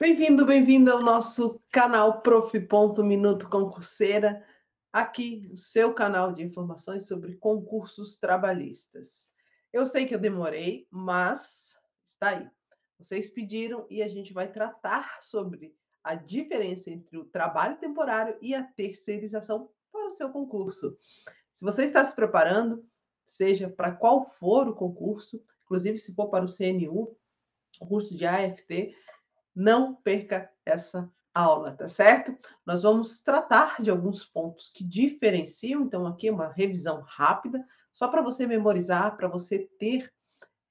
Bem-vindo ao nosso canal Prof. Minuto Concurseira, aqui o seu canal de informações sobre concursos trabalhistas. Eu sei que eu demorei, mas está aí. Vocês pediram e a gente vai tratar sobre a diferença entre o trabalho temporário e a terceirização para o seu concurso. Se você está se preparando, seja para qual for o concurso, inclusive se for para o CNU, o curso de AFT, não perca essa aula, tá certo? Nós vamos tratar de alguns pontos que diferenciam, então aqui é uma revisão rápida, só para você memorizar, para você ter,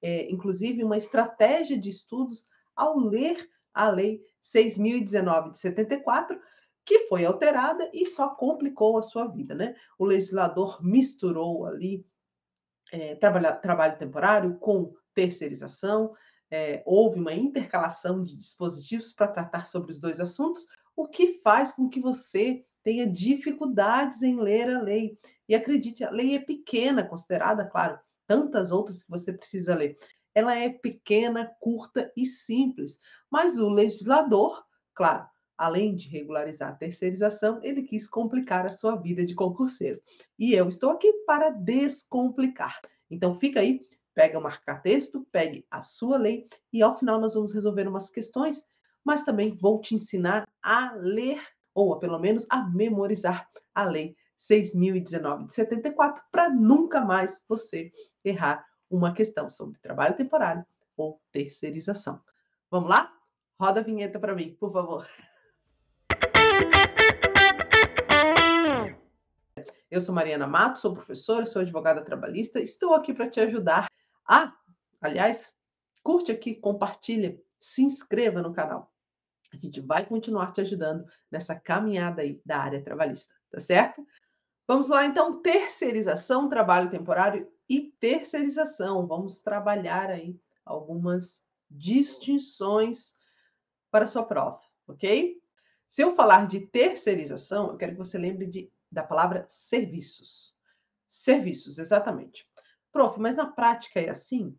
inclusive, uma estratégia de estudos ao ler a Lei 6.019 de 74, que foi alterada e só complicou a sua vida, né? O legislador misturou ali trabalho temporário com terceirização, houve uma intercalação de dispositivos para tratar sobre os dois assuntos, o que faz com que você tenha dificuldades em ler a lei. E acredite, a lei é pequena, considerada, claro, tantas outras que você precisa ler. Ela é pequena, curta e simples, mas o legislador, claro, além de regularizar a terceirização, ele quis complicar a sua vida de concurseiro. E eu estou aqui para descomplicar. Então, fica aí, pega o marca-texto, pegue a sua lei e ao final nós vamos resolver umas questões, mas também vou te ensinar a ler, ou pelo menos a memorizar a Lei 6.019 de 74, para nunca mais você errar uma questão sobre trabalho temporário ou terceirização. Vamos lá? Roda a vinheta para mim, por favor. Eu sou Mariana Matos, sou professora, sou advogada trabalhista, estou aqui para te ajudar. Aliás, curte aqui, compartilha, se inscreva no canal. A gente vai continuar te ajudando nessa caminhada aí da área trabalhista, tá certo? Vamos lá, então, terceirização, trabalho temporário e terceirização. Vamos trabalhar aí algumas distinções para a sua prova, ok? Se eu falar de terceirização, eu quero que você lembre da palavra serviços. Serviços, exatamente. Prof, mas na prática é assim?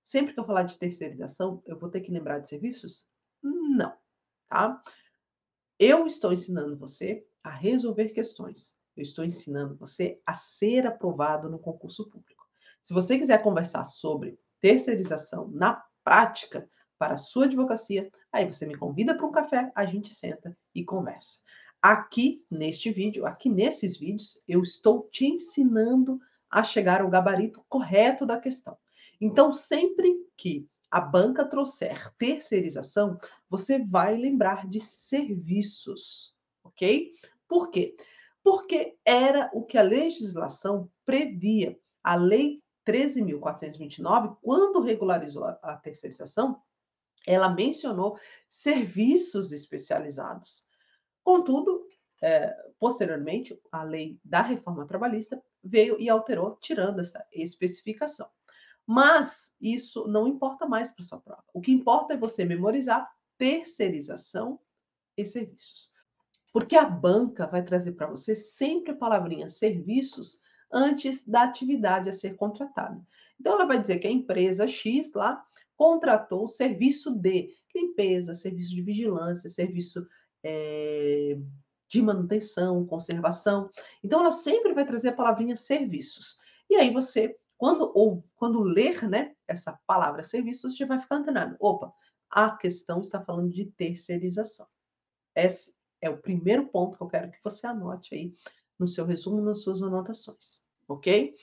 Sempre que eu falar de terceirização, eu vou ter que lembrar de serviços? Não, tá? Eu estou ensinando você a resolver questões. Eu estou ensinando você a ser aprovado no concurso público. Se você quiser conversar sobre terceirização na prática para a sua advocacia, aí você me convida para um café, a gente senta e conversa. Aqui neste vídeo, aqui nesses vídeos, eu estou te ensinando a chegar ao gabarito correto da questão. Então, sempre que a banca trouxer terceirização, você vai lembrar de serviços, ok? Por quê? Porque era o que a legislação previa. A Lei 13.429, quando regularizou a terceirização, ela mencionou serviços especializados. Contudo, posteriormente, a lei da reforma trabalhista veio e alterou, tirando essa especificação. Mas isso não importa mais para sua prova. O que importa é você memorizar terceirização e serviços. Porque a banca vai trazer para você sempre a palavrinha serviços antes da atividade a ser contratada. Então, ela vai dizer que a empresa X lá contratou o serviço de limpeza, serviço de vigilância, serviço de manutenção, conservação. Então, ela sempre vai trazer a palavrinha serviços. E aí você, quando ler, né, essa palavra serviços, você vai ficar antenado. Opa, a questão está falando de terceirização. Esse é o primeiro ponto que eu quero que você anote aí no seu resumo, nas suas anotações, ok?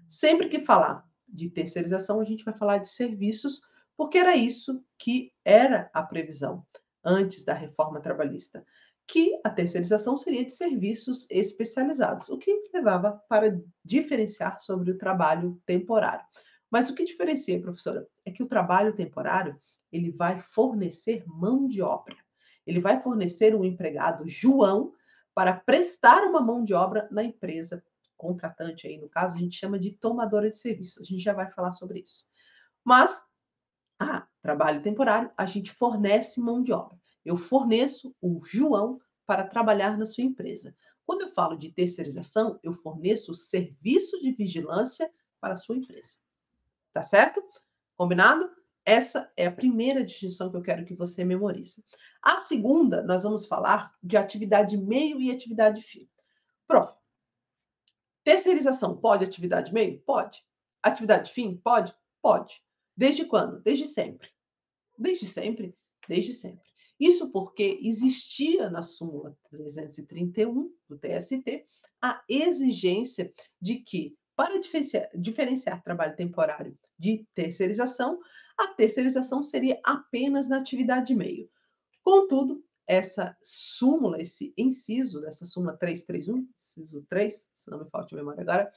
Sempre que falar de terceirização, a gente vai falar de serviços, porque era isso que era a previsão antes da reforma trabalhista, que a terceirização seria de serviços especializados, o que levava para diferenciar sobre o trabalho temporário. Mas o que diferencia, professora, é que o trabalho temporário, ele vai fornecer mão de obra. Ele vai fornecer um empregado João para prestar uma mão de obra na empresa contratante, aí no caso, a gente chama de tomadora de serviços. A gente já vai falar sobre isso. Mas, trabalho temporário, a gente fornece mão de obra. Eu forneço o João para trabalhar na sua empresa. Quando eu falo de terceirização, eu forneço o serviço de vigilância para a sua empresa. Tá certo? Combinado? Essa é a primeira distinção que eu quero que você memorize. A segunda, nós vamos falar de atividade meio e atividade fim. Prof, terceirização pode atividade meio? Pode. Atividade fim? Pode? Pode. Desde quando? Desde sempre. Desde sempre? Desde sempre. Isso porque existia na súmula 331 do TST a exigência de que, para diferenciar trabalho temporário de terceirização, a terceirização seria apenas na atividade meio. Contudo, essa súmula, esse inciso dessa súmula 331, inciso 3, se não me falta a memória agora,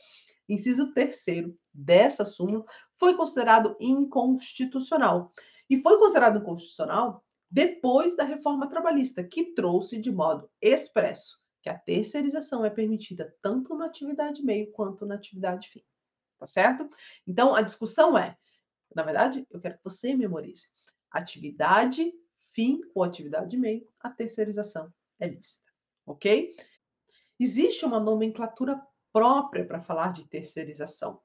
inciso terceiro dessa súmula, foi considerado inconstitucional. E foi considerado inconstitucional depois da reforma trabalhista, que trouxe de modo expresso que a terceirização é permitida tanto na atividade meio quanto na atividade fim. Tá certo? Então, a discussão é, na verdade, eu quero que você memorize. Atividade fim ou atividade meio, a terceirização é lícita. Ok? Existe uma nomenclatura própria para falar de terceirização.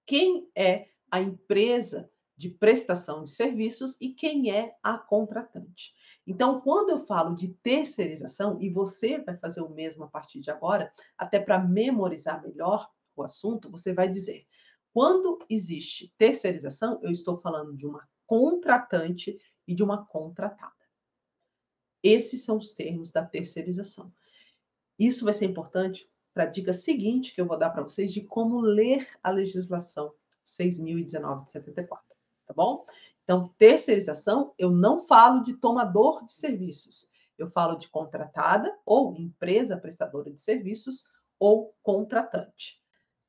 Quem é a empresa de prestação de serviços e quem é a contratante. Então, quando eu falo de terceirização, e você vai fazer o mesmo a partir de agora, até para memorizar melhor o assunto, você vai dizer: quando existe terceirização, eu estou falando de uma contratante e de uma contratada. Esses são os termos da terceirização. Isso vai ser importante para a dica seguinte que eu vou dar para vocês de como ler a legislação 6.019 de 74, tá bom? Então, terceirização, eu não falo de tomador de serviços, eu falo de contratada ou empresa prestadora de serviços ou contratante.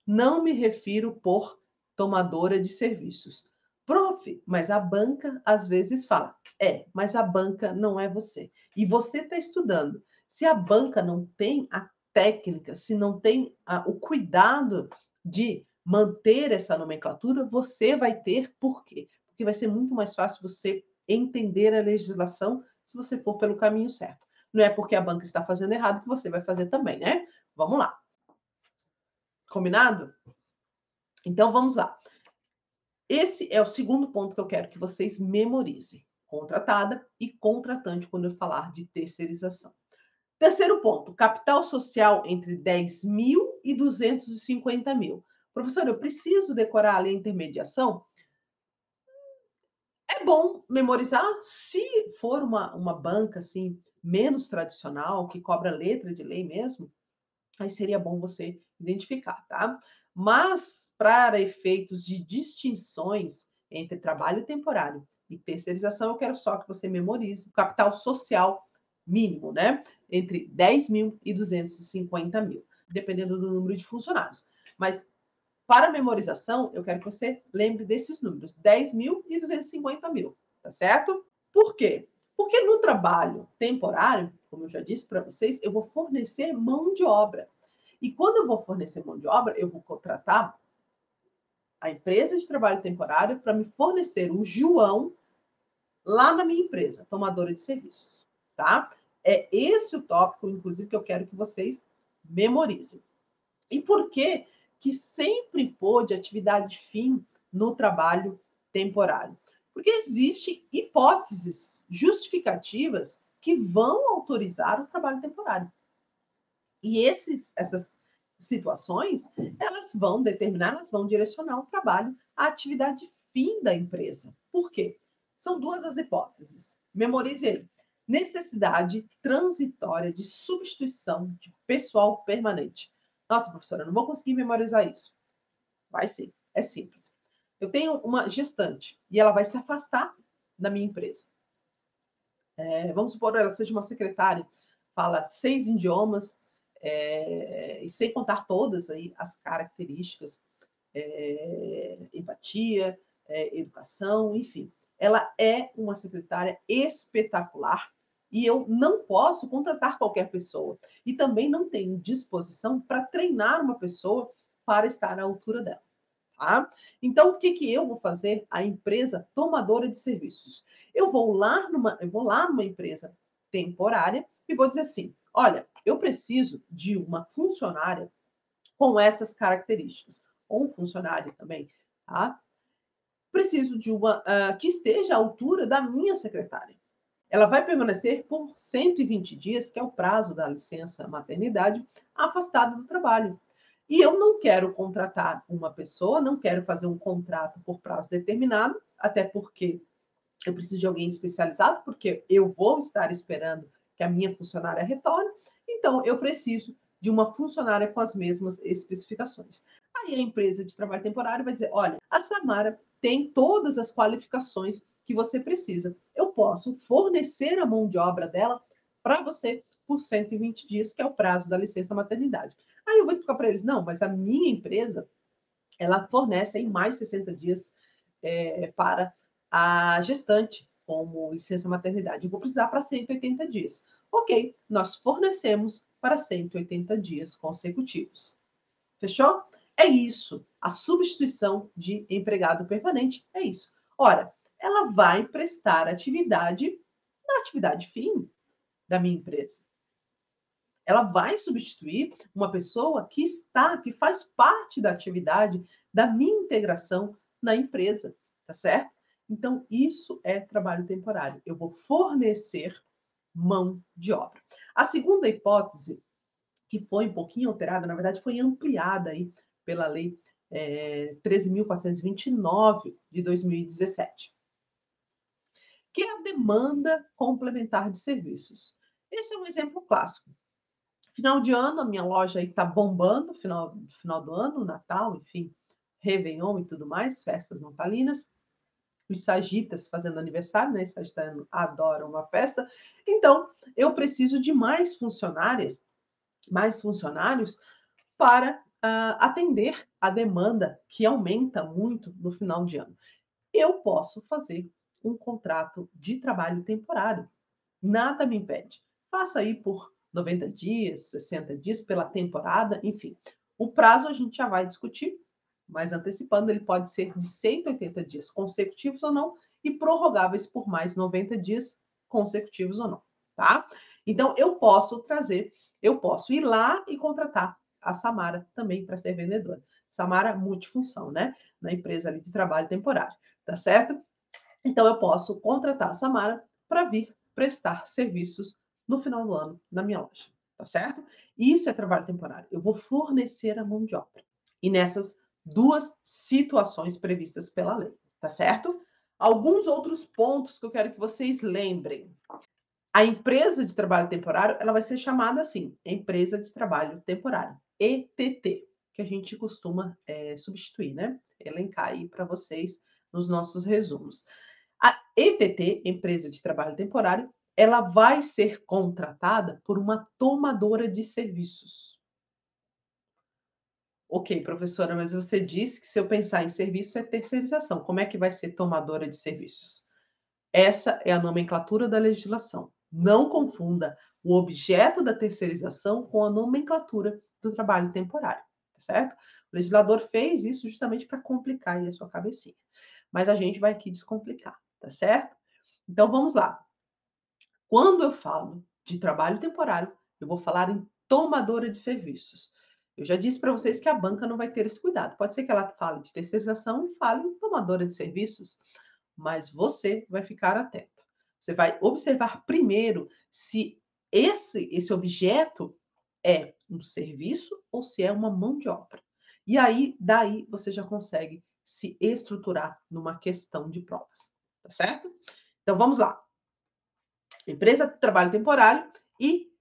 Não me refiro por tomadora de serviços. Prof, mas a banca às vezes fala, mas a banca não é você. E você está estudando. Se a banca não tem a técnica, se não tem o cuidado de manter essa nomenclatura, você vai ter por quê? Porque vai ser muito mais fácil você entender a legislação se você for pelo caminho certo. Não é porque a banca está fazendo errado que você vai fazer também, né? Vamos lá. Combinado? Então vamos lá. Esse é o segundo ponto que eu quero que vocês memorizem. Contratada e contratante quando eu falar de terceirização. Terceiro ponto, capital social entre 10 mil e 250 mil. Professor, eu preciso decorar a lei intermediação? É bom memorizar se for uma banca assim menos tradicional, que cobra letra de lei mesmo, aí seria bom você identificar, tá? Mas, para efeitos de distinções entre trabalho temporário e terceirização, eu quero só que você memorize o capital social mínimo, né? Entre 10 mil e 250 mil, dependendo do número de funcionários. Mas, para memorização, eu quero que você lembre desses números: 10 mil e 250 mil, tá certo? Por quê? Porque no trabalho temporário, como eu já disse para vocês, eu vou fornecer mão de obra. E quando eu vou fornecer mão de obra, eu vou contratar a empresa de trabalho temporário para me fornecer o João lá na minha empresa, tomadora de serviços, tá? É esse o tópico, inclusive, que eu quero que vocês memorizem. E por que que sempre pôde atividade fim no trabalho temporário? Porque existem hipóteses justificativas que vão autorizar o trabalho temporário. E essas situações, elas vão determinar, elas vão direcionar o trabalho à atividade fim da empresa. Por quê? São duas as hipóteses. Memorize aí. Necessidade transitória de substituição de pessoal permanente. Nossa, professora, eu não vou conseguir memorizar isso. Vai sim, é simples. Eu tenho uma gestante e ela vai se afastar da minha empresa. Vamos supor ela seja uma secretária, fala 6 idiomas, e sem contar todas aí as características, empatia, educação, enfim. Ela é uma secretária espetacular e eu não posso contratar qualquer pessoa. E também não tenho disposição para treinar uma pessoa para estar à altura dela. Tá? Então, o que, que eu vou fazer? A empresa tomadora de serviços. Eu vou lá numa empresa temporária e vou dizer assim: olha, eu preciso de uma funcionária com essas características, ou um funcionário também, tá? preciso de uma que esteja à altura da minha secretária. Ela vai permanecer por 120 dias, que é o prazo da licença maternidade, afastada do trabalho. E eu não quero contratar uma pessoa, não quero fazer um contrato por prazo determinado, até porque eu preciso de alguém especializado, porque eu vou estar esperando que a minha funcionária retorne, então eu preciso de uma funcionária com as mesmas especificações. Aí a empresa de trabalho temporário vai dizer: olha, a Samara tem todas as qualificações que você precisa. Eu posso fornecer a mão de obra dela para você por 120 dias, que é o prazo da licença maternidade. Aí eu vou explicar para eles: não, mas a minha empresa, ela fornece em mais 60 dias para a gestante, como licença maternidade. Eu vou precisar para 180 dias. Ok, nós fornecemos para 180 dias consecutivos. Fechou? É isso. A substituição de empregado permanente é isso. Ora, ela vai prestar atividade na atividade fim da minha empresa. Ela vai substituir uma pessoa que faz parte da atividade da minha integração na empresa, tá certo? Então, isso é trabalho temporário. Eu vou fornecer mão de obra. A segunda hipótese, que foi um pouquinho alterada, na verdade, foi ampliada aí pela Lei 13.429 de 2017, que é a demanda complementar de serviços. Esse é um exemplo clássico. Final de ano, a minha loja aí está bombando, final do ano, Natal, enfim, Réveillon e tudo mais, festas natalinas. Os sagitas fazendo aniversário, né? Os sagitarianos adoram uma festa. Então, eu preciso de mais funcionárias, mais funcionários para atender a demanda que aumenta muito no final de ano. Eu posso fazer um contrato de trabalho temporário. Nada me impede. Faça aí por 90 dias, 60 dias, pela temporada, enfim. O prazo a gente já vai discutir, mas antecipando, ele pode ser de 180 dias consecutivos ou não, e prorrogáveis por mais 90 dias consecutivos ou não, tá? Então, eu posso ir lá e contratar a Samara também para ser vendedora. Samara multifunção, né? Na empresa ali de trabalho temporário, tá certo? Então, eu posso contratar a Samara para vir prestar serviços no final do ano na minha loja, tá certo? Isso é trabalho temporário. Eu vou fornecer a mão de obra. E nessas duas situações previstas pela lei, tá certo? Alguns outros pontos que eu quero que vocês lembrem. A empresa de trabalho temporário, ela vai ser chamada assim, empresa de trabalho temporário, ETT, que a gente costuma substituir, né? Elencar aí para vocês nos nossos resumos. A ETT, empresa de trabalho temporário, ela vai ser contratada por uma tomadora de serviços. Ok, professora, mas você disse que se eu pensar em serviço é terceirização. Como é que vai ser tomadora de serviços? Essa é a nomenclatura da legislação. Não confunda o objeto da terceirização com a nomenclatura do trabalho temporário, tá certo? O legislador fez isso justamente para complicar aí a sua cabecinha. Mas a gente vai aqui descomplicar, tá certo? Então vamos lá. Quando eu falo de trabalho temporário, eu vou falar em tomadora de serviços. Eu já disse para vocês que a banca não vai ter esse cuidado. Pode ser que ela fale de terceirização e fale em tomadora de serviços, mas você vai ficar atento. Você vai observar primeiro se esse objeto é um serviço ou se é uma mão de obra. E aí, daí, você já consegue se estruturar numa questão de provas, tá certo? Então, vamos lá. Empresa de trabalho temporário e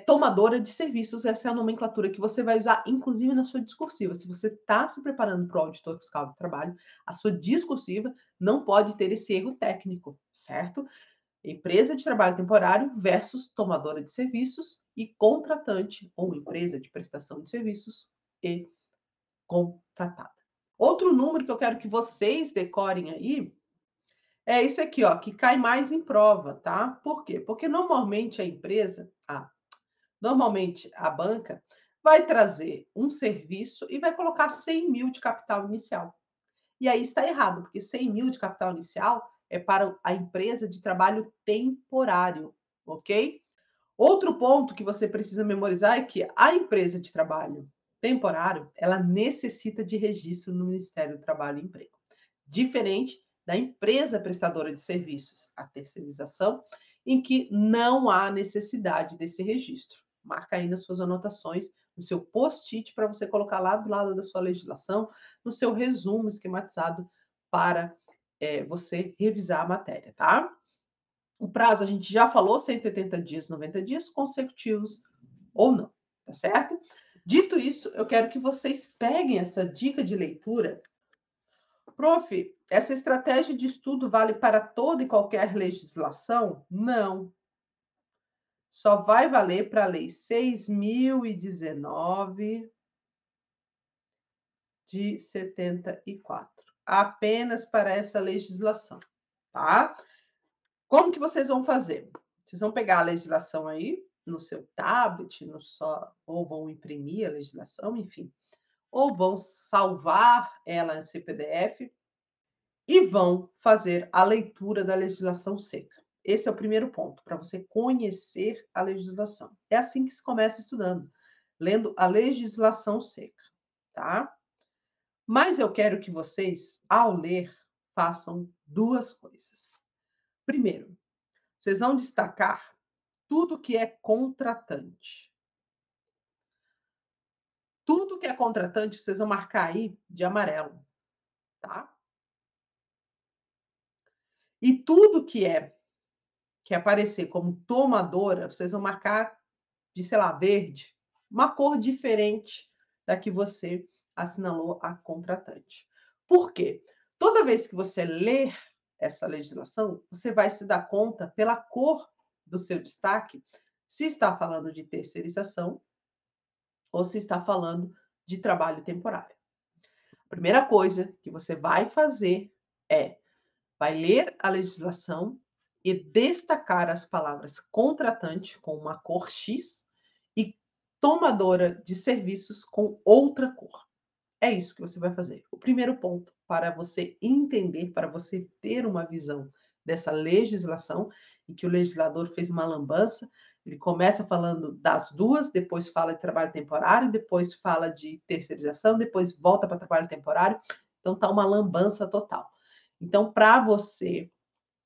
tomadora de serviços. Essa é a nomenclatura que você vai usar, inclusive, na sua discursiva. Se você está se preparando para o auditor fiscal do trabalho, a sua discursiva não pode ter esse erro técnico, certo? Empresa de trabalho temporário versus tomadora de serviços e contratante ou empresa de prestação de serviços e contratada. Outro número que eu quero que vocês decorem aí é esse aqui, ó, que cai mais em prova, tá? Por quê? Porque normalmente a banca vai trazer um serviço e vai colocar 100 mil de capital inicial. E aí está errado, porque 100 mil de capital inicial é para a empresa de trabalho temporário, ok? Outro ponto que você precisa memorizar é que a empresa de trabalho temporário, ela necessita de registro no Ministério do Trabalho e Emprego. diferente da empresa prestadora de serviços, a terceirização, em que não há necessidade desse registro. Marca aí nas suas anotações, no seu post-it, para você colocar lá do lado da sua legislação, no seu resumo esquematizado para você revisar a matéria, tá? O prazo a gente já falou, 180 dias, 90 dias consecutivos ou não, tá certo? Dito isso, eu quero que vocês peguem essa dica de leitura. Prof, essa estratégia de estudo vale para toda e qualquer legislação? Não. Só vai valer para a Lei 6.019 de 74. Apenas para essa legislação, tá? Como que vocês vão fazer? Vocês vão pegar a legislação aí no seu tablet, ou vão imprimir a legislação, enfim, ou vão salvar ela nesse PDF e vão fazer a leitura da legislação seca. Esse é o primeiro ponto, para você conhecer a legislação. É assim que se começa estudando, lendo a legislação seca, tá? Mas eu quero que vocês, ao ler, façam duas coisas. Primeiro, vocês vão destacar tudo que é contratante. Tudo que é contratante, vocês vão marcar aí de amarelo, tá? E tudo que aparecer como tomadora, vocês vão marcar de, sei lá, verde, uma cor diferente da que você assinalou a contratante. Por quê? Toda vez que você ler essa legislação, você vai se dar conta, pela cor do seu destaque, se está falando de terceirização ou se está falando de trabalho temporário. A primeira coisa que você vai fazer vai ler a legislação e destacar as palavras contratante com uma cor X e tomadora de serviços com outra cor. É isso que você vai fazer. O primeiro ponto para você entender, para você ter uma visão dessa legislação, em que o legislador fez uma lambança, ele começa falando das duas, depois fala de trabalho temporário, depois fala de terceirização, depois volta para trabalho temporário. Então tá uma lambança total. Então, para você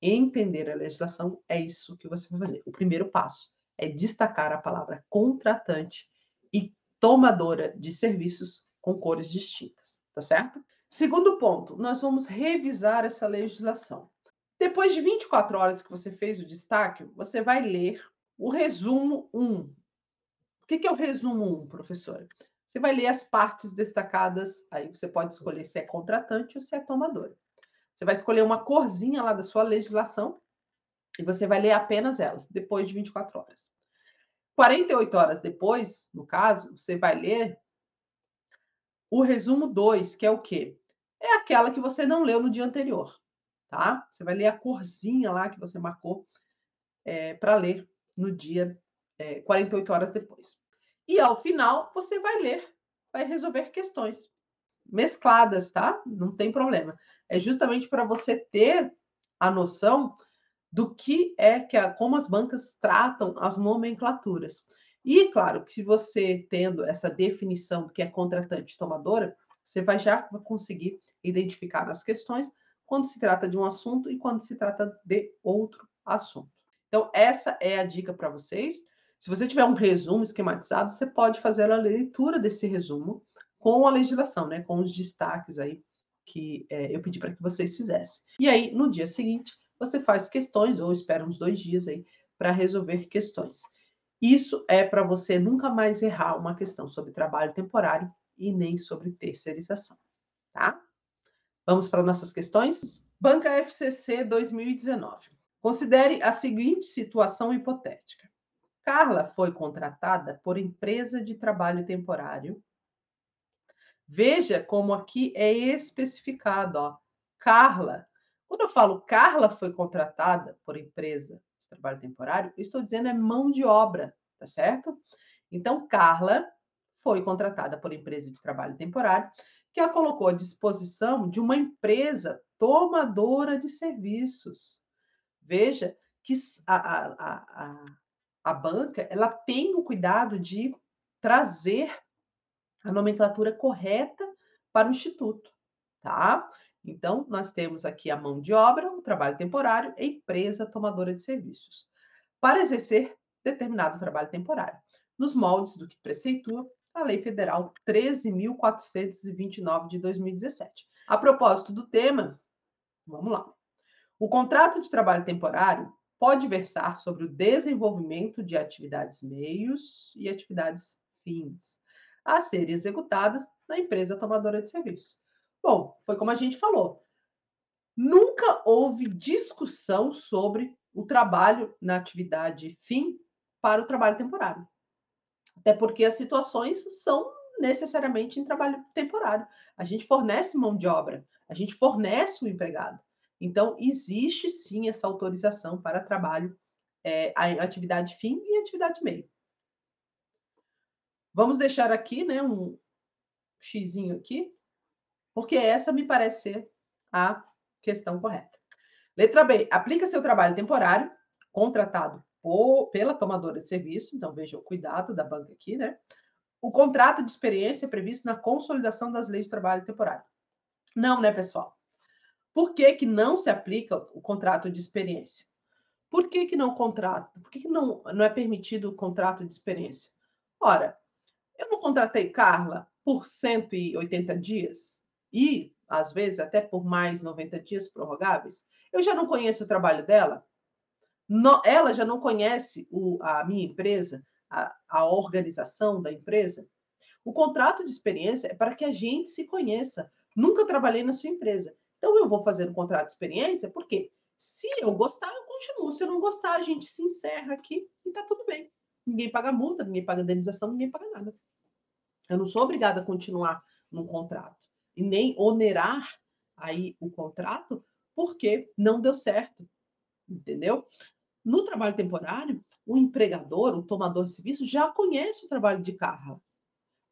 entender a legislação, é isso que você vai fazer. O primeiro passo é destacar a palavra contratante e tomadora de serviços com cores distintas, tá certo? Segundo ponto, nós vamos revisar essa legislação. Depois de 24 horas que você fez o destaque, você vai ler o resumo 1. O que é o resumo 1, professora? Você vai ler as partes destacadas, aí você pode escolher se é contratante ou se é tomadora. Você vai escolher uma corzinha lá da sua legislação e você vai ler apenas elas, depois de 24 horas. 48 horas depois, no caso, você vai ler o resumo 2, que é o quê? É aquela que você não leu no dia anterior, tá? Você vai ler a corzinha lá que você marcou para ler no dia 48 horas depois. E ao final, você vai resolver questões mescladas, tá? Não tem problema. É justamente para você ter a noção do que como as bancas tratam as nomenclaturas. E, claro, que se você tendo essa definição do que é contratante e tomadora, você vai já conseguir identificar nas questões quando se trata de um assunto e quando se trata de outro assunto. Então, essa é a dica para vocês. Se você tiver um resumo esquematizado, você pode fazer a leitura desse resumo com a legislação, né? Com os destaques aí que eu pedi para que vocês fizessem. E aí, no dia seguinte, você faz questões, ou espera uns 2 dias aí, para resolver questões. Isso é para você nunca mais errar uma questão sobre trabalho temporário e nem sobre terceirização, tá? Vamos para nossas questões? Banca FCC 2019. Considere a seguinte situação hipotética. Carla foi contratada por empresa de trabalho temporário. Veja como aqui é especificado, ó. Carla. Quando eu falo Carla foi contratada por empresa de trabalho temporário, eu estou dizendo é mão de obra, tá certo? Então, Carla foi contratada por empresa de trabalho temporário, que a colocou à disposição de uma empresa tomadora de serviços. Veja que a banca ela tem o cuidado de trazer a nomenclatura correta para o instituto, tá? Então, nós temos aqui a mão de obra, o trabalho temporário, e empresa tomadora de serviços, para exercer determinado trabalho temporário, nos moldes do que preceitua a Lei Federal 13.429 de 2017. A propósito do tema, vamos lá. O contrato de trabalho temporário pode versar sobre o desenvolvimento de atividades meios e atividades fins a serem executadas na empresa tomadora de serviços. Bom, foi como a gente falou. Nunca houve discussão sobre o trabalho na atividade fim para o trabalho temporário. Até porque as situações são necessariamente em trabalho temporário. A gente fornece mão de obra, a gente fornece o empregado. Então, existe sim essa autorização para trabalho, a atividade fim e atividade meio. Vamos deixar aqui, né, um xizinho aqui, porque essa me parece ser a questão correta. Letra B. Aplica-se ao trabalho temporário contratado pela tomadora de serviço. Então, veja o cuidado da banca aqui, né? O contrato de experiência é previsto na consolidação das leis de trabalho temporário. Não, né, pessoal? Por que que não se aplica o contrato de experiência? Por que que não contrata? Por que que não é permitido o contrato de experiência? Ora, eu não contratei Carla por 180 dias e, às vezes, até por mais 90 dias prorrogáveis. Eu já não conheço o trabalho dela? Ela já não conhece a minha empresa, a organização da empresa? O contrato de experiência é para que a gente se conheça. Nunca trabalhei na sua empresa. Então, eu vou fazer um contrato de experiência, porque se eu gostar, eu continuo. Se eu não gostar, a gente se encerra aqui e está tudo bem. Ninguém paga multa, ninguém paga indenização, ninguém paga nada. Eu não sou obrigada a continuar num contrato e nem onerar aí o contrato porque não deu certo, entendeu? No trabalho temporário, o empregador, o tomador de serviço, já conhece o trabalho de Carla.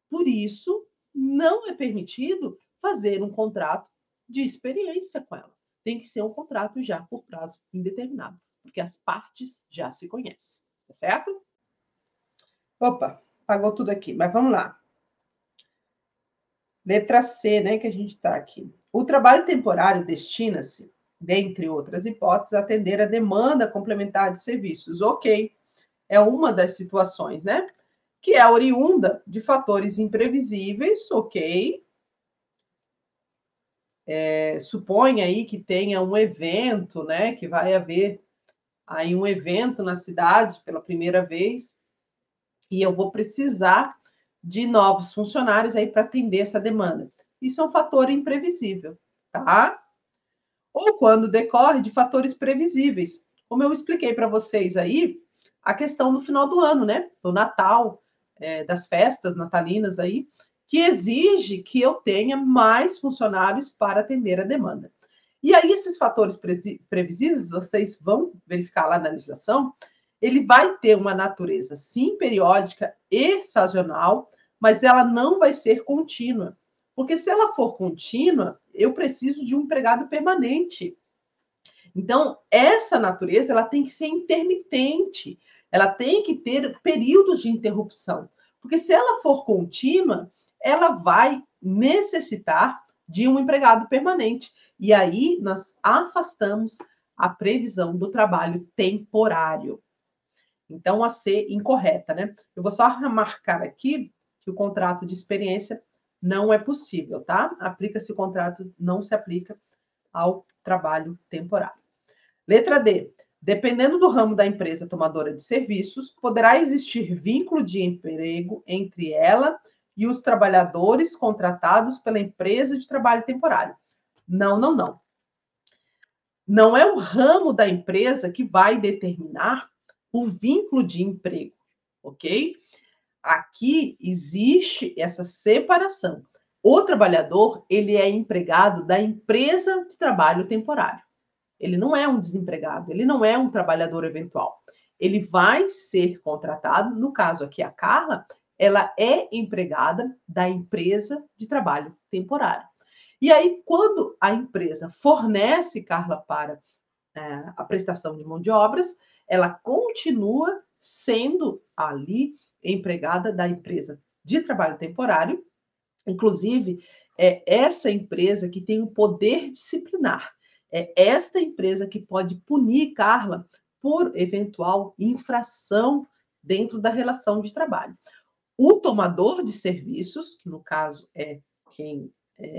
Por isso, não é permitido fazer um contrato de experiência com ela. Tem que ser um contrato já por prazo indeterminado, porque as partes já se conhecem, tá certo? Opa, pagou tudo aqui, mas vamos lá. Letra C, né, que a gente está aqui. O trabalho temporário destina-se, dentre outras hipóteses, a atender a demanda complementar de serviços. Ok, é uma das situações, né? Que é oriunda de fatores imprevisíveis, ok? Supõe aí que tenha um evento, né? Que vai haver aí um evento na cidade pela primeira vez e eu vou precisar de novos funcionários aí para atender essa demanda. Isso é um fator imprevisível, tá? Ou quando decorre de fatores previsíveis, como eu expliquei para vocês aí, a questão do final do ano, né? Do Natal, das festas natalinas aí, que exige que eu tenha mais funcionários para atender a demanda. E aí, esses fatores previsíveis, vocês vão verificar lá na legislação, ele vai ter uma natureza, sim, periódica e sazonal, mas ela não vai ser contínua. Porque se ela for contínua, eu preciso de um empregado permanente. Então, essa natureza, ela tem que ser intermitente, ela tem que ter períodos de interrupção. Porque se ela for contínua, ela vai necessitar de um empregado permanente. E aí nós afastamos a previsão do trabalho temporário. Então, a C incorreta, né? Eu vou só remarcar aqui que o contrato de experiência não é possível, tá? Aplica-se o contrato, não se aplica ao trabalho temporário. Letra D. Dependendo do ramo da empresa tomadora de serviços, poderá existir vínculo de emprego entre ela e os trabalhadores contratados pela empresa de trabalho temporário. Não, não, não. Não é o ramo da empresa que vai determinar o vínculo de emprego, ok? Aqui existe essa separação. O trabalhador, ele é empregado da empresa de trabalho temporário. Ele não é um desempregado, ele não é um trabalhador eventual. Ele vai ser contratado, no caso aqui a Carla, ela é empregada da empresa de trabalho temporário. E aí, quando a empresa fornece Carla para a prestação de mão de obras, ela continua sendo ali empregada da empresa de trabalho temporário. Inclusive, é essa empresa que tem o poder disciplinar. É esta empresa que pode punir Carla por eventual infração dentro da relação de trabalho. O tomador de serviços, que no caso é quem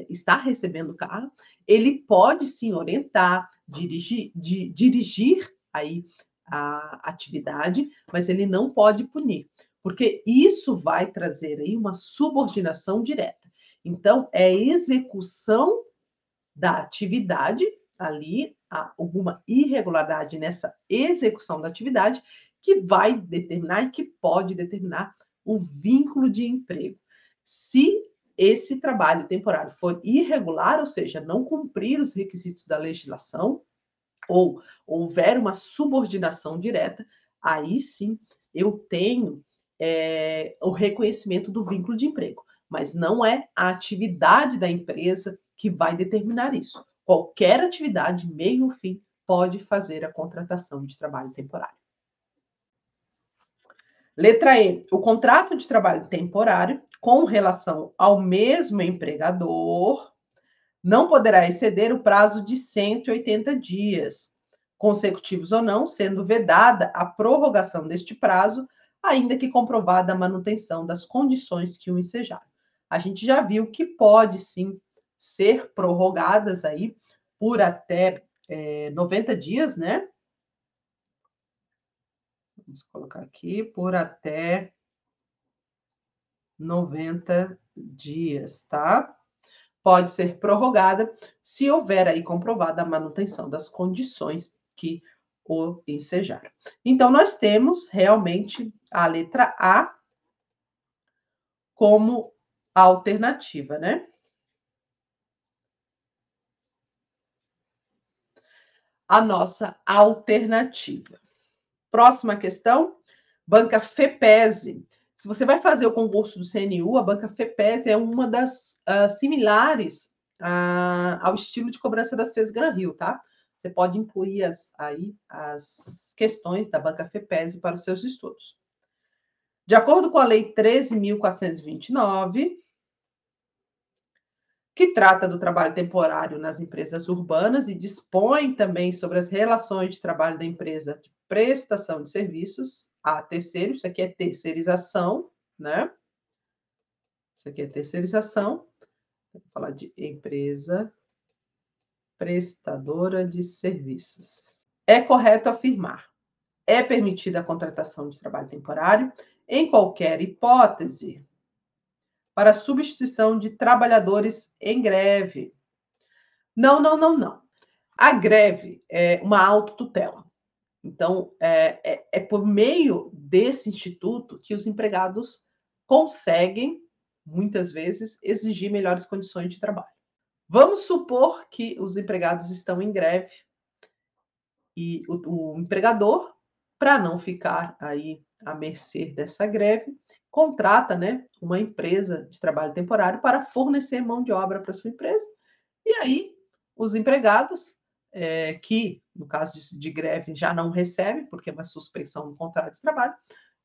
está recebendo Carla, ele pode sim orientar, dirigir aí a atividade, mas ele não pode punir, porque isso vai trazer aí uma subordinação direta. Então, é execução da atividade ali, alguma irregularidade nessa execução da atividade que vai determinar e que pode determinar o vínculo de emprego. Se esse trabalho temporário for irregular, ou seja, não cumprir os requisitos da legislação, ou houver uma subordinação direta, aí sim eu tenho o reconhecimento do vínculo de emprego. Mas não é a atividade da empresa que vai determinar isso. Qualquer atividade, meio ou fim, pode fazer a contratação de trabalho temporário. Letra E. O contrato de trabalho temporário com relação ao mesmo empregador não poderá exceder o prazo de 180 dias, consecutivos ou não, sendo vedada a prorrogação deste prazo, ainda que comprovada a manutenção das condições que o ensejaram. A gente já viu que pode sim ser prorrogadas aí por até 90 dias, né? Vamos colocar aqui, por até 90 dias, tá? Pode ser prorrogada se houver aí comprovada a manutenção das condições que o ensejaram. Então, nós temos realmente a letra A como alternativa, né? A nossa alternativa. Próxima questão, banca FEPESE. Se você vai fazer o concurso do CNU, a banca FEPESE é uma das similares ao estilo de cobrança da Sesgran Rio, tá? Você pode incluir as questões da banca FEPESE para os seus estudos. De acordo com a Lei 13.429, que trata do trabalho temporário nas empresas urbanas e dispõe também sobre as relações de trabalho da empresa de prestação de serviços a terceiro, isso aqui é terceirização, né? Isso aqui é terceirização. Vou falar de empresa prestadora de serviços. É correto afirmar: é permitida a contratação de trabalho temporário em qualquer hipótese para substituição de trabalhadores em greve. Não, não, não, não. A greve é uma autotutela. Então, é por meio desse instituto que os empregados conseguem, muitas vezes, exigir melhores condições de trabalho. Vamos supor que os empregados estão em greve e o empregador, para não ficar aí à mercê dessa greve, contrata, né, uma empresa de trabalho temporário para fornecer mão de obra para sua empresa. E aí, os empregados, que, no caso de greve, já não recebem, porque é uma suspensão do contrato de trabalho,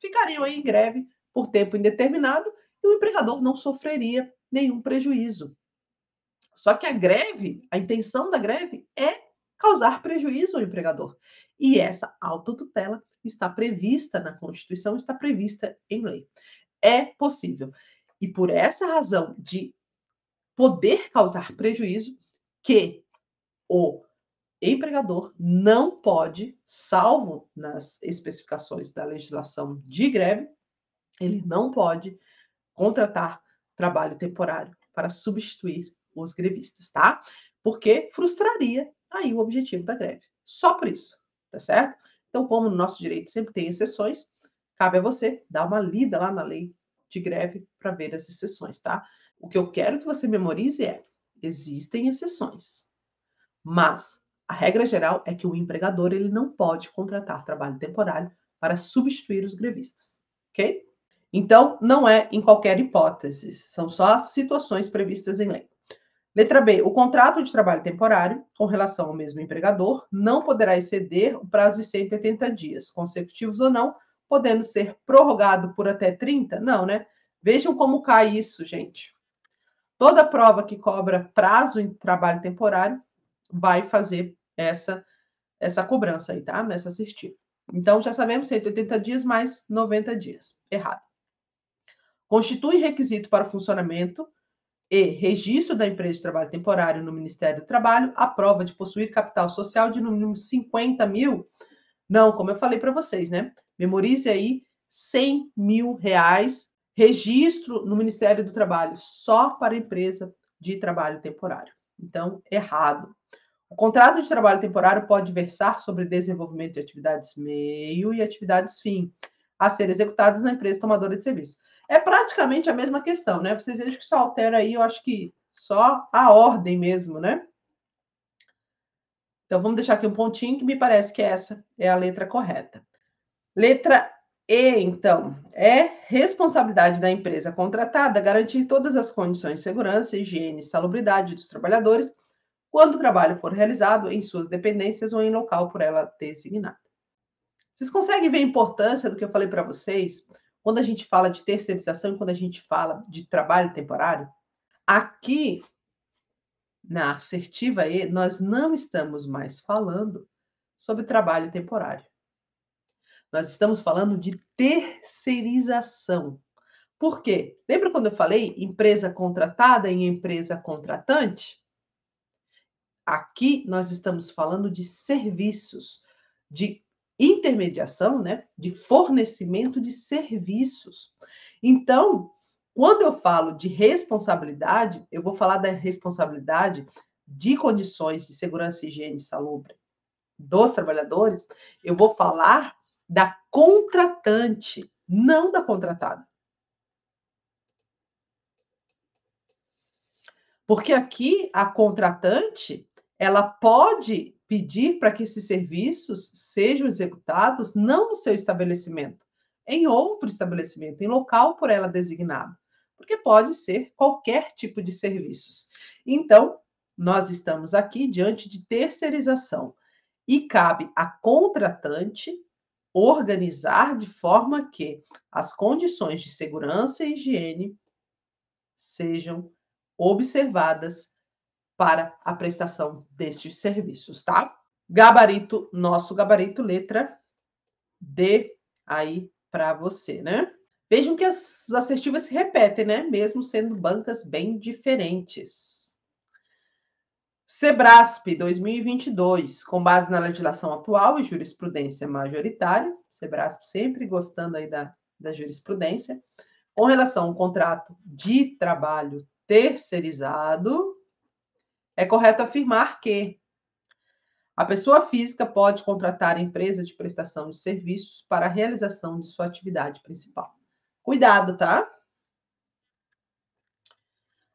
ficariam aí em greve por tempo indeterminado e o empregador não sofreria nenhum prejuízo. Só que a greve, a intenção da greve é causar prejuízo ao empregador. E essa autotutela está prevista na Constituição, está prevista em lei. É possível. E por essa razão de poder causar prejuízo, que o empregador não pode, salvo nas especificações da legislação de greve, ele não pode contratar trabalho temporário para substituir os grevistas, tá? Porque frustraria aí o objetivo da greve. Só por isso, tá certo? Então, como no nosso direito sempre tem exceções, cabe a você dar uma lida lá na lei de greve para ver as exceções, tá? O que eu quero que você memorize é: existem exceções, mas a regra geral é que o empregador ele não pode contratar trabalho temporário para substituir os grevistas, ok? Então, não é em qualquer hipótese, são só situações previstas em lei. Letra B. O contrato de trabalho temporário, com relação ao mesmo empregador, não poderá exceder o prazo de 180 dias, consecutivos ou não, podendo ser prorrogado por até 30? Não, né? Vejam como cai isso, gente. Toda prova que cobra prazo em trabalho temporário vai fazer essa cobrança aí, tá? Nessa assertiva. Então, já sabemos, 180 dias mais 90 dias. Errado. Constitui requisito para o funcionamento e registro da empresa de trabalho temporário no Ministério do Trabalho a prova de possuir capital social de no mínimo 50 mil. Não, como eu falei para vocês, né? Memorize aí 100 mil reais, registro no Ministério do Trabalho, só para empresa de trabalho temporário. Então, errado. O contrato de trabalho temporário pode versar sobre desenvolvimento de atividades meio e atividades fim, a serem executadas na empresa tomadora de serviço. É praticamente a mesma questão, né? Vocês vejam que só altera aí, eu acho que só a ordem mesmo, né? Então, vamos deixar aqui um pontinho que me parece que essa é a letra correta. Letra E, então, é responsabilidade da empresa contratada garantir todas as condições de segurança, higiene e salubridade dos trabalhadores quando o trabalho for realizado em suas dependências ou em local por ela designado. Vocês conseguem ver a importância do que eu falei para vocês quando a gente fala de terceirização e quando a gente fala de trabalho temporário? Aqui, na assertiva E, nós não estamos mais falando sobre trabalho temporário. Nós estamos falando de terceirização. Por quê? Lembra quando eu falei empresa contratada e empresa contratante? Aqui nós estamos falando de serviços, de intermediação, né? De fornecimento de serviços. Então, quando eu falo de responsabilidade, eu vou falar da responsabilidade de condições de segurança, higiene e salubre dos trabalhadores, eu vou falar da contratante, não da contratada. Porque aqui a contratante, ela pode pedir para que esses serviços sejam executados não no seu estabelecimento, em outro estabelecimento, em local por ela designado, porque pode ser qualquer tipo de serviços. Então, nós estamos aqui diante de terceirização e cabe à contratante organizar de forma que as condições de segurança e higiene sejam observadas para a prestação destes serviços, tá? Gabarito, nosso gabarito, letra D aí para você, né? Vejam que as assertivas se repetem, né? Mesmo sendo bancas bem diferentes. Sebrasp 2022, com base na legislação atual e jurisprudência majoritária, Sebrasp sempre gostando aí da jurisprudência, com relação ao contrato de trabalho terceirizado, é correto afirmar que a pessoa física pode contratar a empresa de prestação de serviços para a realização de sua atividade principal. Cuidado, tá?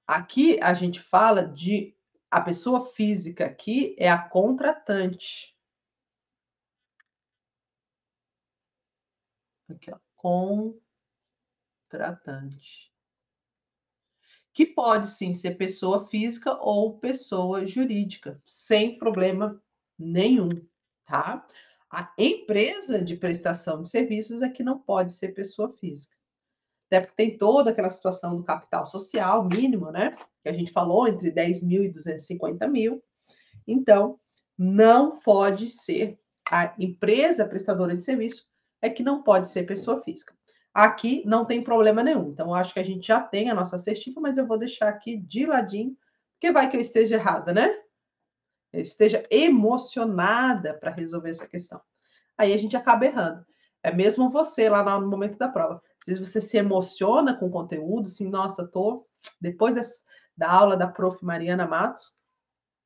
Aqui a gente fala de a pessoa física aqui é a contratante. Aqui, ó, contratante. Que pode sim ser pessoa física ou pessoa jurídica, sem problema nenhum, tá? A empresa de prestação de serviços é que não pode ser pessoa física. Até porque tem toda aquela situação do capital social mínimo, né? Que a gente falou, entre 10 mil e 250 mil. Então, não pode ser a empresa prestadora de serviço, é que não pode ser pessoa física. Aqui não tem problema nenhum. Então, acho que a gente já tem a nossa assertiva, mas eu vou deixar aqui de ladinho, porque vai que eu esteja errada, né? Eu esteja emocionada para resolver essa questão. Aí a gente acaba errando. É mesmo você lá no momento da prova. Às vezes você se emociona com o conteúdo, assim, nossa, depois da aula da prof. Mariana Matos,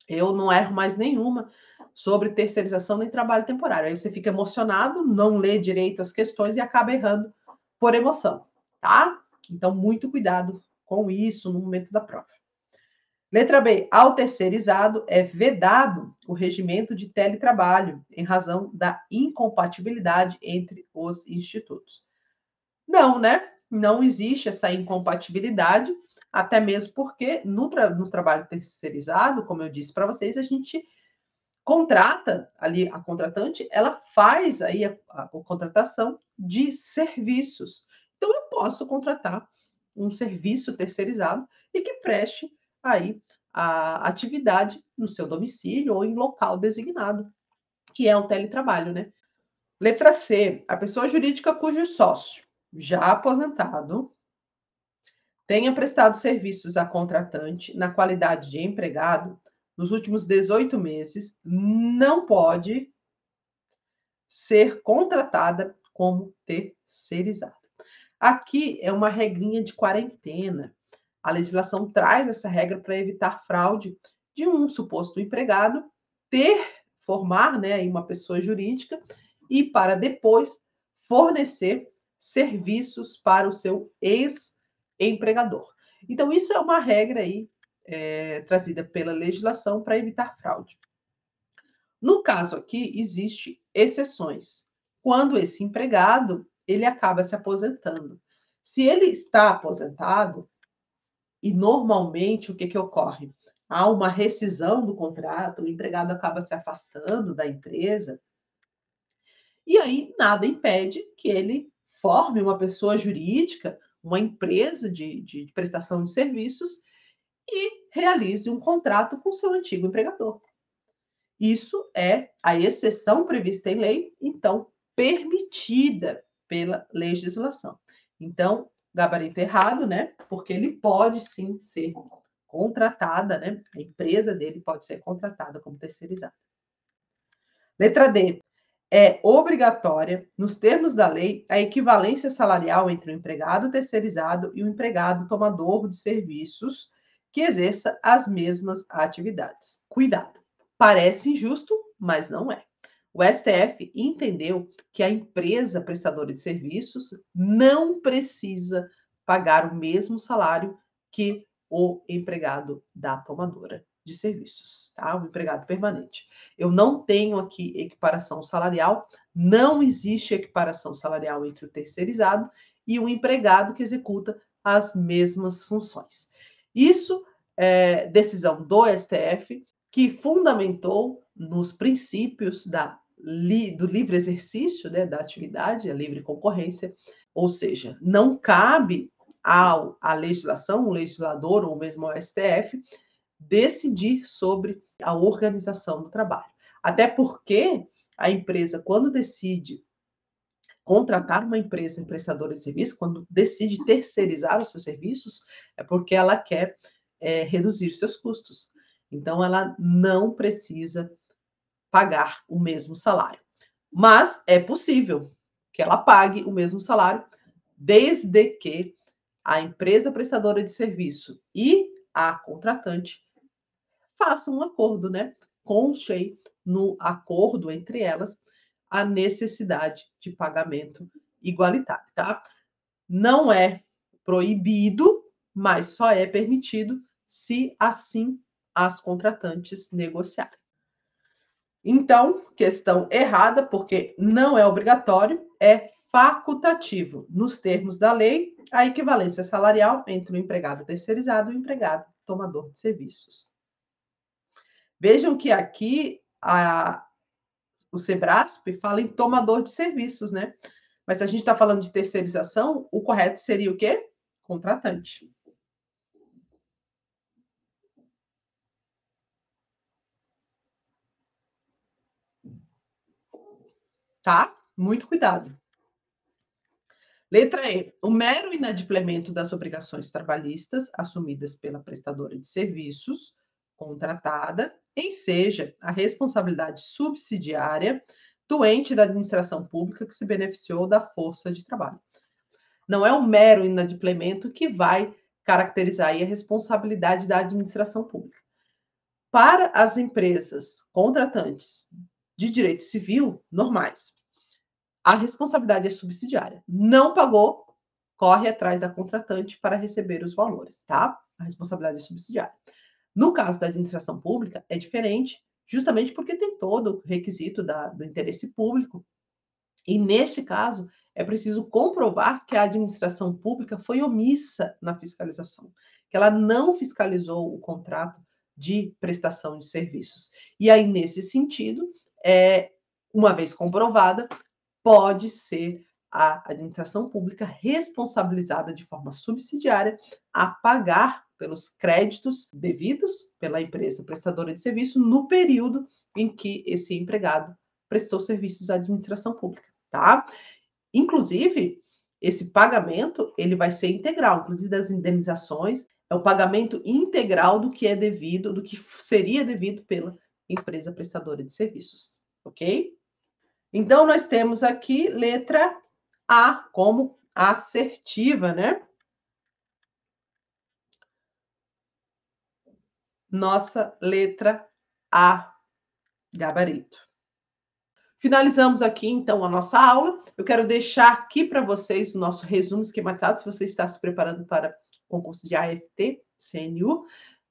eu não erro mais nenhuma sobre terceirização nem trabalho temporário. Aí você fica emocionado, não lê direito as questões e acaba errando por emoção, tá? Então, muito cuidado com isso no momento da prova. Letra B. Ao terceirizado é vedado o regimento de teletrabalho em razão da incompatibilidade entre os institutos. Não, né? Não existe essa incompatibilidade, até mesmo porque no trabalho terceirizado, como eu disse para vocês, a gente contrata ali a contratante, ela faz aí a contratação de serviços. Então, eu posso contratar um serviço terceirizado e que preste aí a atividade no seu domicílio ou em local designado, que é o teletrabalho, né? Letra C, a pessoa jurídica cujo sócio, já aposentado, tenha prestado serviços a contratante na qualidade de empregado nos últimos 18 meses, não pode ser contratada como terceirizada. Aqui é uma regrinha de quarentena. A legislação traz essa regra para evitar fraude de um suposto empregado formar, né, uma pessoa jurídica e para depois fornecer serviços para o seu ex-empregador. Então, isso é uma regra aí trazida pela legislação para evitar fraude. No caso aqui, existe exceções. Quando esse empregado ele acaba se aposentando. Se ele está aposentado, e normalmente o que, que ocorre? Há uma rescisão do contrato, o empregado acaba se afastando da empresa, e aí nada impede que ele forme uma pessoa jurídica, uma empresa de prestação de serviços e realize um contrato com seu antigo empregador. Isso é a exceção prevista em lei, então permitida pela legislação. Então, gabarito errado, né? Porque ele pode sim ser contratada, né? A empresa dele pode ser contratada como terceirizada. Letra D. É obrigatória, nos termos da lei, a equivalência salarial entre o empregado terceirizado e o empregado tomador de serviços que exerça as mesmas atividades. Cuidado! Parece injusto, mas não é. O STF entendeu que a empresa prestadora de serviços não precisa pagar o mesmo salário que o empregado da tomadora de serviços, tá? O empregado permanente. Eu não tenho aqui equiparação salarial, não existe equiparação salarial entre o terceirizado e o empregado que executa as mesmas funções. Isso é decisão do STF, que fundamentou nos princípios do livre exercício, né, da atividade, a livre concorrência, ou seja, não cabe à legislação, o legislador ou mesmo ao STF, decidir sobre a organização do trabalho. Até porque a empresa, quando decide contratar uma empresa prestadora de serviço, quando decide terceirizar os seus serviços, é porque ela quer reduzir seus custos. Então, ela não precisa pagar o mesmo salário. Mas é possível que ela pague o mesmo salário, desde que a empresa prestadora de serviço e a contratante façam um acordo, né? Conste no acordo entre elas a necessidade de pagamento igualitário, tá? Não é proibido, mas só é permitido se assim as contratantes negociarem. Então, questão errada, porque não é obrigatório, é facultativo. Nos termos da lei, a equivalência salarial entre o empregado terceirizado e o empregado tomador de serviços. Vejam que aqui o Sebrasp fala em tomador de serviços, né? Mas se a gente está falando de terceirização, o correto seria o quê? Contratante. Tá? Muito cuidado. Letra E. O mero inadimplemento das obrigações trabalhistas assumidas pela prestadora de serviços contratada enseja a responsabilidade subsidiária do ente da administração pública que se beneficiou da força de trabalho. Não é o mero inadimplemento que vai caracterizar aí a responsabilidade da administração pública. Para as empresas contratantes de direito civil normais, a responsabilidade é subsidiária. Não pagou, corre atrás da contratante para receber os valores, tá? A responsabilidade é subsidiária. No caso da administração pública, é diferente, justamente porque tem todo o requisito do interesse público. E, neste caso, é preciso comprovar que a administração pública foi omissa na fiscalização, que ela não fiscalizou o contrato de prestação de serviços. E aí, nesse sentido, uma vez comprovada, pode ser a administração pública responsabilizada de forma subsidiária a pagar pelos créditos devidos pela empresa prestadora de serviço no período em que esse empregado prestou serviços à administração pública, tá? Inclusive, esse pagamento, ele vai ser integral, inclusive das indenizações, é o pagamento integral do que é devido, do que seria devido pela empresa prestadora de serviços, ok? Então, nós temos aqui letra A como assertiva, né? Nossa letra A, gabarito. Finalizamos aqui, então, a nossa aula. Eu quero deixar aqui para vocês o nosso resumo esquematizado, se você está se preparando para o concurso de AFT, CNU.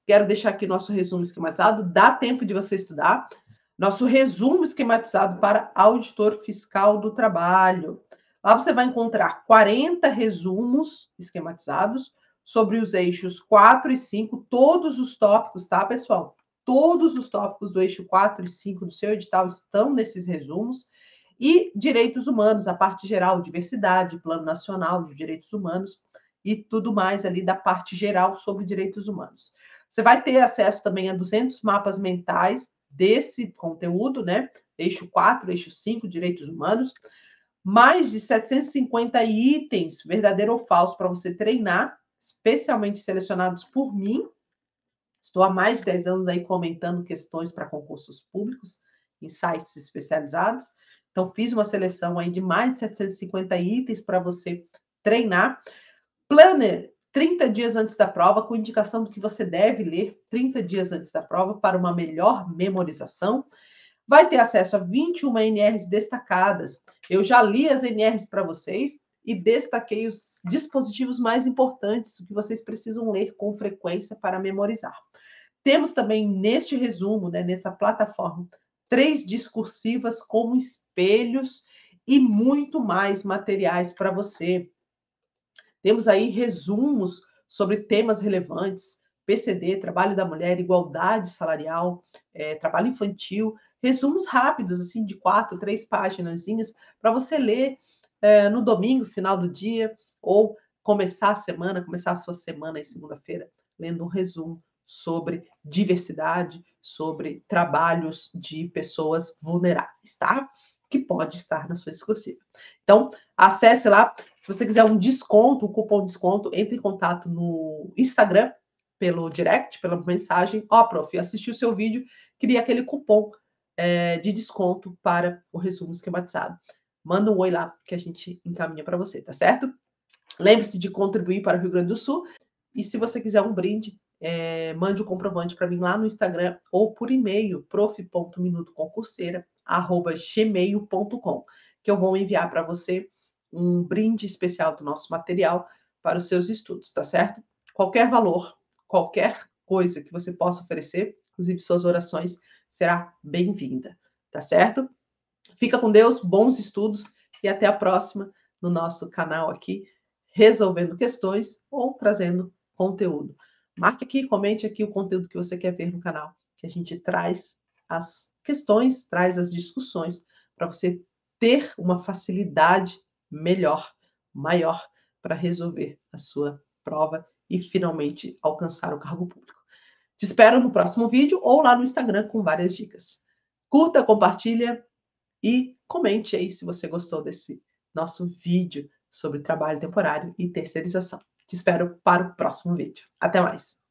Quero deixar aqui nosso resumo esquematizado. Dá tempo de você estudar. Nosso resumo esquematizado para auditor fiscal do trabalho. Lá você vai encontrar 40 resumos esquematizados sobre os eixos 4 e 5, todos os tópicos, tá, pessoal? Todos os tópicos do eixo 4 e 5 do seu edital estão nesses resumos. E direitos humanos, a parte geral, diversidade, Plano Nacional de Direitos Humanos e tudo mais ali da parte geral sobre direitos humanos. Você vai ter acesso também a 200 mapas mentais desse conteúdo, né? Eixo 4, eixo 5, direitos humanos. Mais de 750 itens, verdadeiro ou falso, para você treinar, especialmente selecionados por mim. Estou há mais de 10 anos aí comentando questões para concursos públicos em sites especializados. Então, fiz uma seleção aí de mais de 750 itens para você treinar. Planner, 30 dias antes da prova, com indicação do que você deve ler 30 dias antes da prova para uma melhor memorização. Vai ter acesso a 21 NRs destacadas. Eu já li as NRs para vocês e destaquei os dispositivos mais importantes que vocês precisam ler com frequência para memorizar. Temos também neste resumo, né, nessa plataforma, 3 discursivas como espelhos e muito mais materiais para você. Temos aí resumos sobre temas relevantes, PCD, trabalho da mulher, igualdade salarial, trabalho infantil, resumos rápidos, assim, de 4, 3 paginazinhas, para você ler no domingo, final do dia, ou começar a sua semana em segunda-feira, lendo um resumo sobre diversidade, sobre trabalhos de pessoas vulneráveis, tá? Que pode estar na sua discursiva. Então, acesse lá. Se você quiser um desconto, um cupom de desconto, entre em contato no Instagram, pelo direct, pela mensagem. Ó, prof, assisti o seu vídeo, queria aquele cupom de desconto para o resumo esquematizado. Manda um oi lá que a gente encaminha para você, tá certo? Lembre-se de contribuir para o Rio Grande do Sul. E se você quiser um brinde, mande o comprovante para mim lá no Instagram ou por e-mail, prof.minutoconcurseira@gmail.com, que eu vou enviar para você um brinde especial do nosso material para os seus estudos, tá certo? Qualquer valor, qualquer coisa que você possa oferecer, inclusive suas orações, será bem-vinda, tá certo? Fica com Deus, bons estudos e até a próxima no nosso canal aqui, resolvendo questões ou trazendo conteúdo. Marque aqui, comente aqui o conteúdo que você quer ver no canal, que a gente traz as questões, traz as discussões para você ter uma facilidade melhor, maior para resolver a sua prova e finalmente alcançar o cargo público. Te espero no próximo vídeo ou lá no Instagram com várias dicas. Curta, compartilha e comente aí se você gostou desse nosso vídeo sobre trabalho temporário e terceirização. Te espero para o próximo vídeo. Até mais!